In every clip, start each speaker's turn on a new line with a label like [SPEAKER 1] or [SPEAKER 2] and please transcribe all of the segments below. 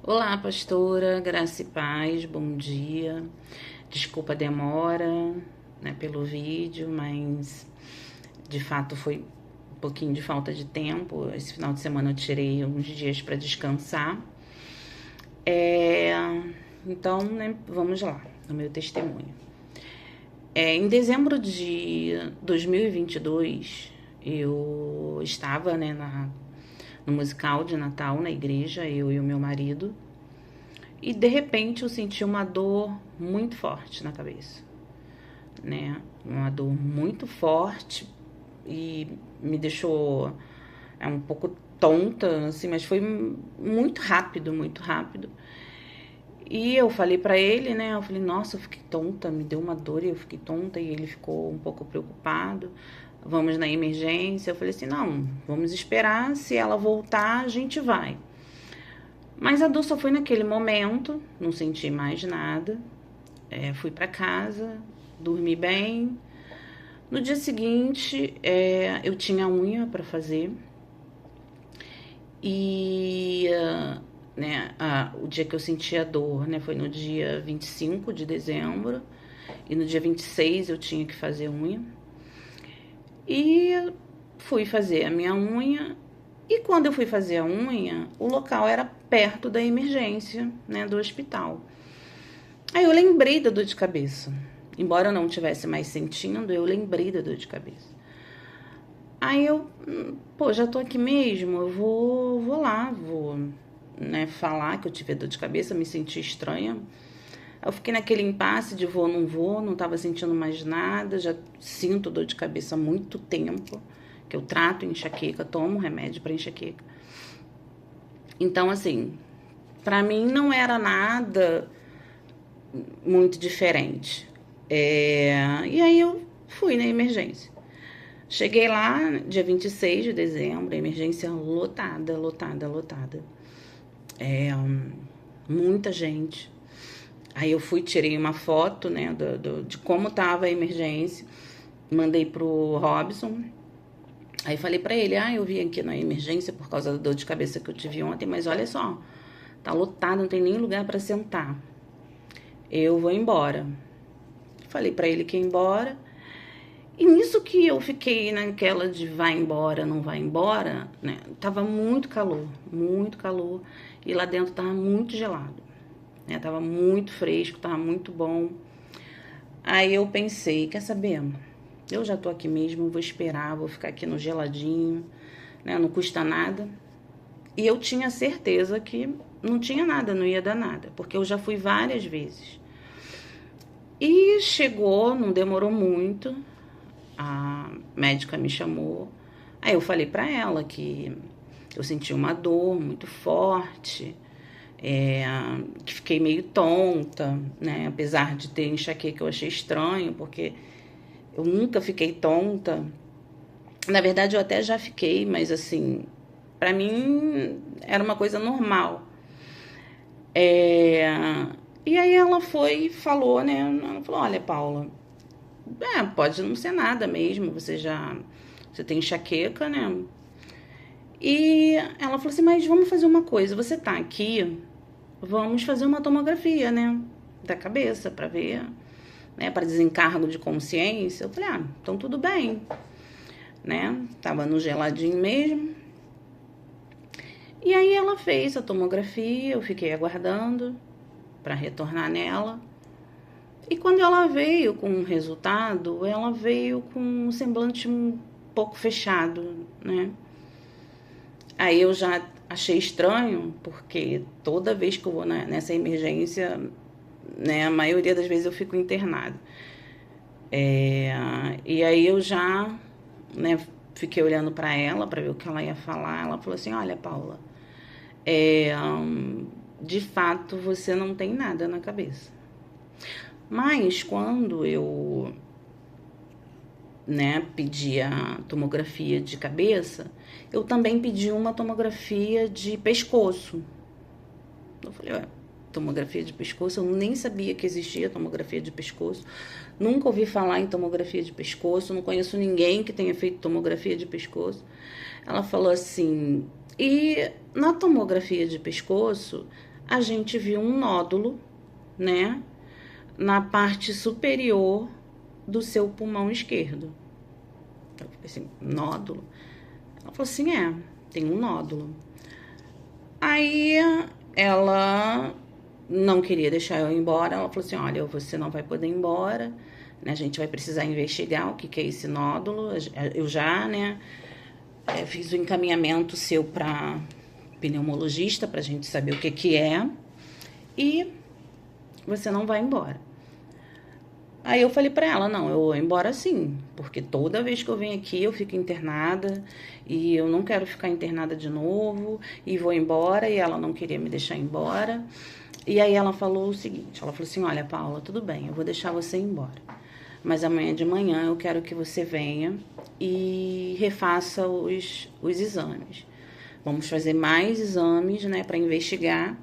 [SPEAKER 1] Olá, pastora, graça e paz, bom dia. Desculpa a demora, né, pelo vídeo, mas de fato foi um pouquinho de falta de tempo. Esse final de semana eu tirei uns dias para descansar. É, então, né, vamos lá, no meu testemunho. Em dezembro de 2022, eu estava, né, no musical de Natal na igreja, eu e o meu marido. E de repente eu senti uma dor muito forte na cabeça, né? Uma dor muito forte e me deixou um pouco tonta, assim, mas foi muito rápido, muito rápido. E eu falei pra ele, né? Eu falei, nossa, eu fiquei tonta, me deu uma dor e eu fiquei tonta. E ele ficou um pouco preocupado. Vamos na emergência. Eu falei assim, não, vamos esperar. Se ela voltar, a gente vai. Mas a dor só foi naquele momento, não senti mais nada. Fui para casa, dormi bem. No dia seguinte, eu tinha unha para fazer. E né, o dia que eu senti a dor, né, foi no dia 25 de dezembro. E no dia 26 eu tinha que fazer unha. E fui fazer a minha unha. E quando eu fui fazer a unha, o local era perto da emergência, né, do hospital. Aí eu lembrei da dor de cabeça. Embora eu não estivesse mais sentindo, eu lembrei da dor de cabeça. Aí eu, pô, já tô aqui mesmo, eu vou lá, né, falar que eu tive dor de cabeça, me senti estranha. Eu fiquei naquele impasse de vou, não tava sentindo mais nada, já sinto dor de cabeça há muito tempo, que eu trato enxaqueca, tomo remédio para enxaqueca. Então, assim, pra mim não era nada muito diferente. E aí eu fui na emergência. Cheguei lá dia 26 de dezembro, a emergência lotada, lotada, lotada. Muita gente. Aí eu fui, tirei uma foto, né, de como tava a emergência, mandei pro Robson. Aí falei pra ele, eu vim aqui na emergência por causa da dor de cabeça que eu tive ontem, mas olha só, tá lotado, não tem nem lugar para sentar. Eu vou embora. Falei pra ele que ia embora. E nisso que eu fiquei naquela de vai embora, não vai embora, né? Tava muito calor. E lá dentro tava muito gelado, né? Tava muito fresco, tava muito bom. Aí eu pensei, quer saber? Eu já tô aqui mesmo, vou esperar, vou ficar aqui no geladinho, né? Não custa nada. E eu tinha certeza que não tinha nada, não ia dar nada, porque eu já fui várias vezes. E chegou, não demorou muito, a médica me chamou. Aí eu falei pra ela que eu senti uma dor muito forte, é, que fiquei meio tonta, né? Apesar de ter enxaqueca, eu achei estranho, porque eu nunca fiquei tonta. Na verdade, eu até já fiquei, mas assim, pra mim era uma coisa normal. É, e aí ela foi e falou, né? Ela falou, olha, Paula, pode não ser nada mesmo, você tem enxaqueca, né? E ela falou assim, mas vamos fazer uma coisa, você tá aqui, vamos fazer uma tomografia, né? Da cabeça, pra ver, né? Pra desencargo de consciência. Eu falei, então tudo bem, né? Tava no geladinho mesmo. E aí ela fez a tomografia, eu fiquei aguardando pra retornar nela. E quando ela veio com o resultado, ela veio com um semblante um pouco fechado, né? Aí eu já achei estranho, porque toda vez que eu vou nessa emergência, né, a maioria das vezes eu fico internada. E aí eu já, né, fiquei olhando para ela para ver o que ela ia falar. Ela falou assim: Olha, Paula, de fato você não tem nada na cabeça. Mas quando eu, né, pedi a tomografia de cabeça, eu também pedi uma tomografia de pescoço. Eu falei, tomografia de pescoço? Eu nem sabia que existia tomografia de pescoço. Nunca ouvi falar em tomografia de pescoço, não conheço ninguém que tenha feito tomografia de pescoço. Ela falou assim, e na tomografia de pescoço, a gente viu um nódulo, né, na parte superior do seu pulmão esquerdo. Eu falei assim, nódulo? Ela falou assim, tem um nódulo. Aí ela não queria deixar eu ir embora, ela falou assim, olha, você não vai poder ir embora, né, a gente vai precisar investigar o que é esse nódulo. Eu já, né, fiz o encaminhamento seu para pneumologista, pra gente saber o que é, e você não vai embora. Aí eu falei pra ela, não, eu vou embora sim, porque toda vez que eu venho aqui eu fico internada e eu não quero ficar internada de novo e vou embora, e ela não queria me deixar embora. E aí ela falou o seguinte, ela falou assim, olha, Paula, tudo bem, eu vou deixar você ir embora, mas amanhã de manhã eu quero que você venha e refaça os exames. Vamos fazer mais exames, né, para investigar.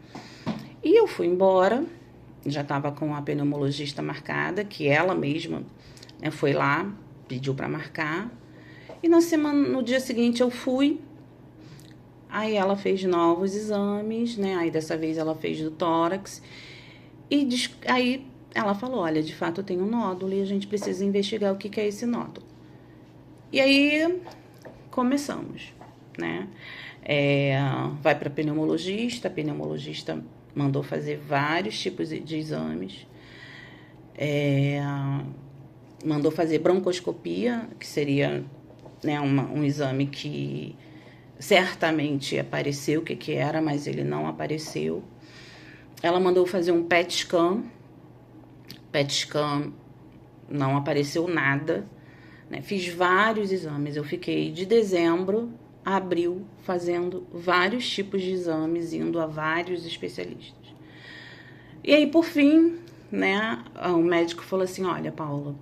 [SPEAKER 1] E eu fui embora, já estava com a pneumologista marcada, que ela mesma, né, foi lá, pediu para marcar. E no dia seguinte eu fui, aí ela fez novos exames, né, aí dessa vez ela fez do tórax, e aí ela falou, olha, de fato eu tenho um nódulo e a gente precisa investigar o que é esse nódulo. E aí começamos, né, vai para a pneumologista mandou fazer vários tipos de exames, mandou fazer broncoscopia, que seria, né, um exame que certamente apareceu o que era, mas ele não apareceu. Ela mandou fazer um PET scan não apareceu nada, né? Fiz vários exames, eu fiquei de dezembro a abril fazendo vários tipos de exames, indo a vários especialistas. E aí, por fim, né, o médico falou assim, olha, Paula,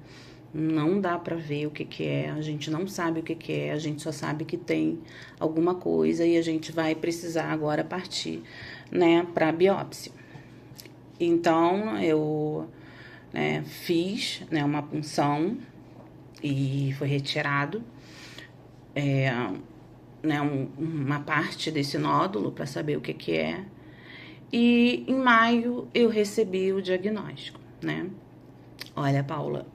[SPEAKER 1] não dá pra ver o que é, a gente não sabe o que é, a gente só sabe que tem alguma coisa e a gente vai precisar agora partir, né, pra biópsia. Então, eu, né, fiz, né, uma punção e foi retirado, né, uma parte desse nódulo para saber o que é. E em maio eu recebi o diagnóstico, né? Olha, Paula,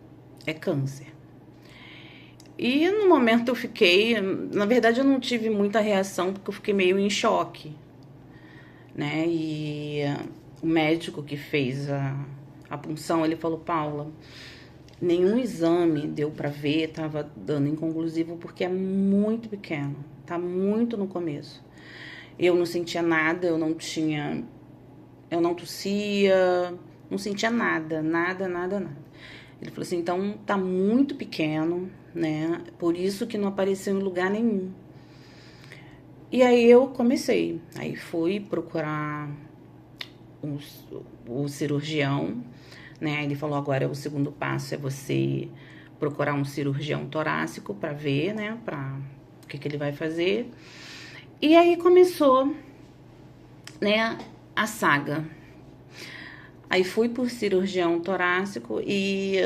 [SPEAKER 1] é câncer. E no momento eu fiquei, na verdade eu não tive muita reação porque eu fiquei meio em choque, né? E o médico que fez a punção, ele falou, Paula, nenhum exame deu para ver, tava dando inconclusivo porque é muito pequeno, tá muito no começo. Eu não sentia nada, eu não tossia, não sentia nada. Ele falou assim, então tá muito pequeno, né? Por isso que não apareceu em lugar nenhum. E aí eu comecei, aí fui procurar o cirurgião, né? Ele falou, agora o segundo passo é você procurar um cirurgião torácico para ver, né? Para o que ele vai fazer. E aí começou, né, a saga. Aí fui por cirurgião torácico e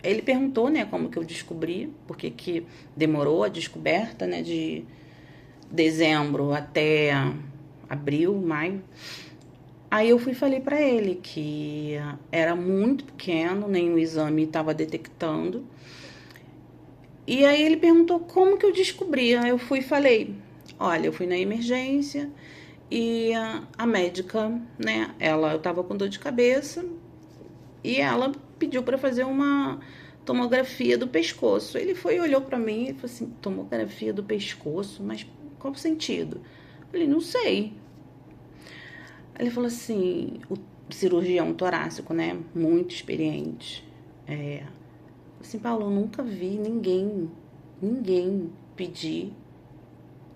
[SPEAKER 1] ele perguntou, né, como que eu descobri, porque que demorou a descoberta, né, de dezembro até abril, maio. Aí eu fui e falei pra ele que era muito pequeno, nenhum exame estava detectando. E aí ele perguntou como que eu descobri. Aí eu fui e falei, olha, eu fui na emergência e a médica, né, eu tava com dor de cabeça e ela pediu para fazer uma tomografia do pescoço. Ele foi e olhou para mim e falou assim, tomografia do pescoço? Mas qual o sentido? Eu falei, não sei. Ele falou assim, o cirurgião torácico, né, muito experiente, assim, Paulo, eu nunca vi ninguém pedir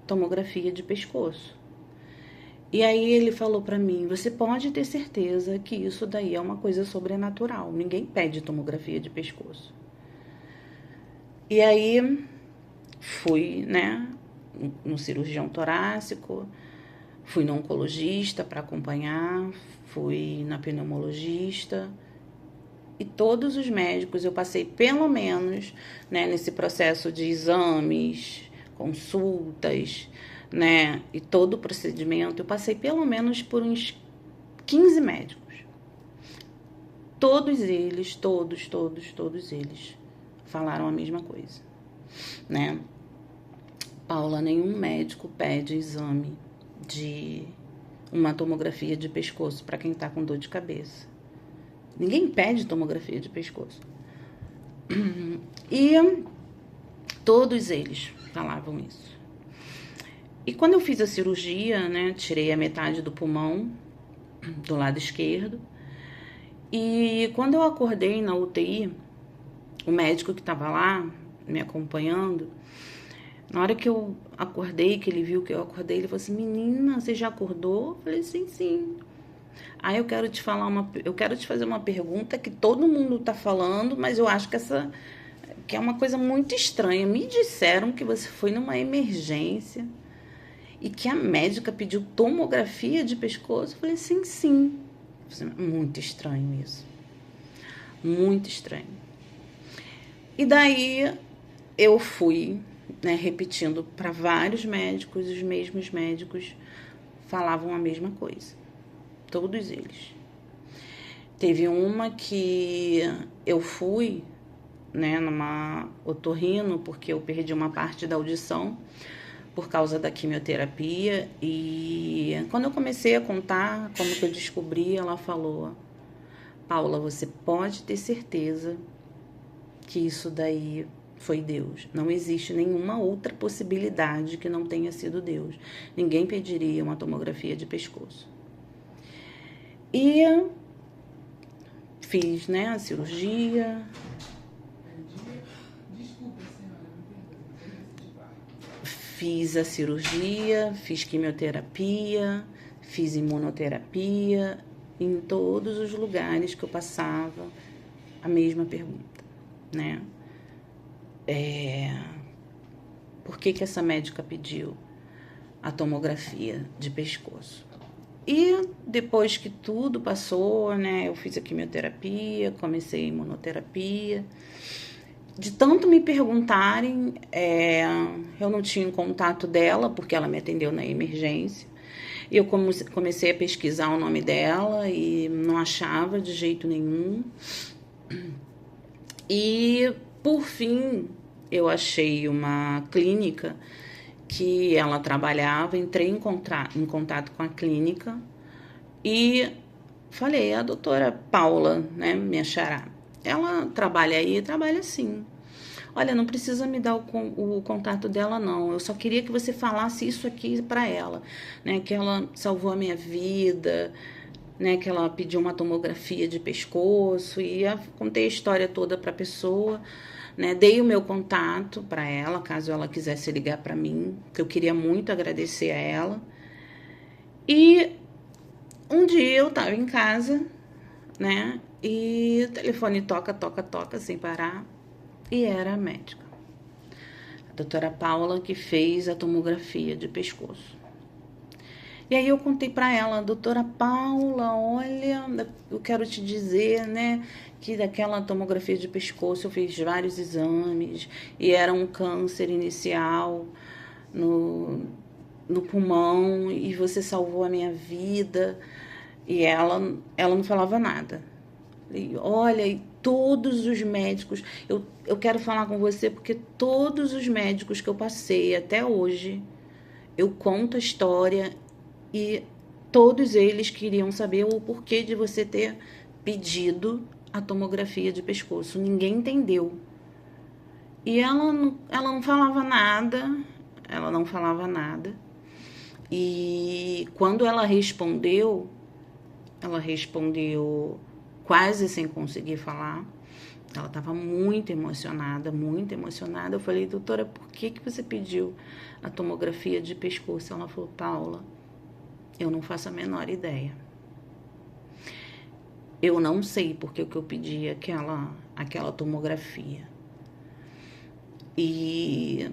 [SPEAKER 1] tomografia de pescoço. E aí ele falou pra mim, você pode ter certeza que isso daí é uma coisa sobrenatural, ninguém pede tomografia de pescoço. E aí fui, né, no cirurgião torácico, fui no oncologista para acompanhar, fui na pneumologista e todos os médicos eu passei pelo menos, né, nesse processo de exames, consultas, né, e todo o procedimento, eu passei pelo menos por uns 15 médicos. Todos eles, todos eles falaram a mesma coisa, né? Paula, nenhum médico pede exame de uma tomografia de pescoço para quem tá com dor de cabeça. Ninguém pede tomografia de pescoço. E todos eles falavam isso. E quando eu fiz a cirurgia, né, tirei a metade do pulmão, do lado esquerdo. E quando eu acordei na UTI, o médico que estava lá me acompanhando, na hora que eu acordei, que ele viu que eu acordei, ele falou assim: menina, você já acordou? Eu falei: sim. Aí eu quero te fazer uma pergunta que todo mundo tá falando, mas eu acho que é uma coisa muito estranha. Me disseram que você foi numa emergência e que a médica pediu tomografia de pescoço. Eu falei: sim. Muito estranho isso. Muito estranho. E daí eu fui, né, repetindo para vários médicos, os mesmos médicos falavam a mesma coisa. Todos eles. Teve uma que eu fui, né, numa otorrino, porque eu perdi uma parte da audição por causa da quimioterapia. E quando eu comecei a contar como que eu descobri, ela falou: Paula, você pode ter certeza que isso daí foi Deus. Não existe nenhuma outra possibilidade que não tenha sido Deus. Ninguém pediria uma tomografia de pescoço. E fiz, né, a cirurgia. Fiz a cirurgia, fiz quimioterapia, fiz imunoterapia. Em todos os lugares que eu passava, a mesma pergunta, né? Por que essa médica pediu a tomografia de pescoço? E depois que tudo passou, né, eu fiz a quimioterapia, comecei a imunoterapia. De tanto me perguntarem, eu não tinha contato dela, porque ela me atendeu na emergência. Eu comecei a pesquisar o nome dela e não achava de jeito nenhum. E, por fim, eu achei uma clínica que ela trabalhava, entrei em contato com a clínica e falei: a doutora Paula, né, minha xará, ela trabalha aí? Trabalha sim. Olha, não precisa me dar o contato dela, não. Eu só queria que você falasse isso aqui para ela, né? Que ela salvou a minha vida, né? Que ela pediu uma tomografia de pescoço. E eu contei a história toda para a pessoa, né? Dei o meu contato para ela, caso ela quisesse ligar para mim, que eu queria muito agradecer a ela. E um dia eu estava em casa, né? E o telefone toca sem parar. E era a médica, a doutora Paula, que fez a tomografia de pescoço. E aí eu contei para ela: doutora Paula, olha, eu quero te dizer, né, que daquela tomografia de pescoço eu fiz vários exames e era um câncer inicial no pulmão e você salvou a minha vida. E ela não falava nada. E, olha, e todos os médicos, eu quero falar com você porque todos os médicos que eu passei até hoje, eu conto a história e todos eles queriam saber o porquê de você ter pedido a tomografia de pescoço. Ninguém entendeu. E ela não falava nada, E quando ela respondeu quase sem conseguir falar. Ela estava muito emocionada. Eu falei: doutora, por que você pediu a tomografia de pescoço? Ela falou: Paula, eu não faço a menor ideia. Eu não sei porque que eu pedi aquela tomografia. E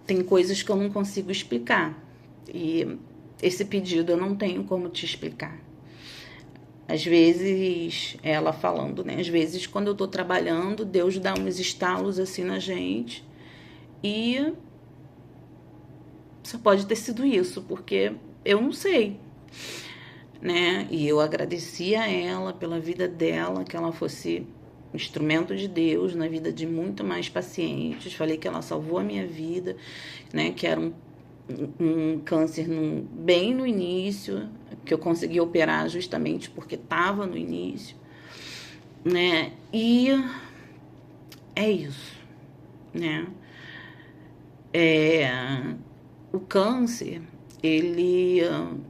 [SPEAKER 1] tem coisas que eu não consigo explicar. E esse pedido eu não tenho como te explicar. Às vezes, ela falando, né? Às vezes, quando eu tô trabalhando, Deus dá uns estalos assim na gente. E só pode ter sido isso, porque eu não sei. né? E eu agradeci a ela pela vida dela, que ela fosse instrumento de Deus na vida de muito mais pacientes. Falei que ela salvou a minha vida, né? Que era um câncer bem no início, que eu consegui operar justamente porque estava no início, né? E é isso, né? O câncer, ele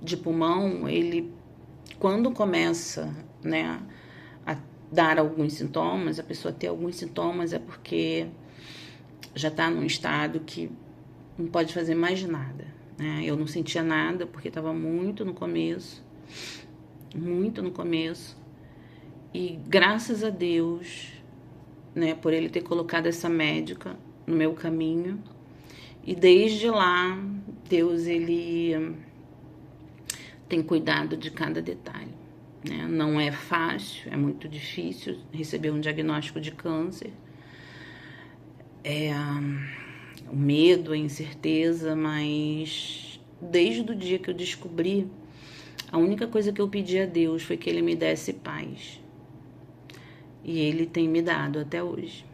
[SPEAKER 1] de pulmão, ele quando começa, né, a dar alguns sintomas, a pessoa ter alguns sintomas é porque já está num estado que não pode fazer mais nada, né? Eu não sentia nada porque estava muito no começo, e graças a Deus, né, por ele ter colocado essa médica no meu caminho, e desde lá Deus ele tem cuidado de cada detalhe, né? Não é fácil, é muito difícil receber um diagnóstico de câncer, o medo, a incerteza, mas desde o dia que eu descobri, a única coisa que eu pedi a Deus foi que Ele me desse paz. E Ele tem me dado até hoje.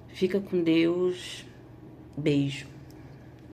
[SPEAKER 1] Fica com Deus. Beijo.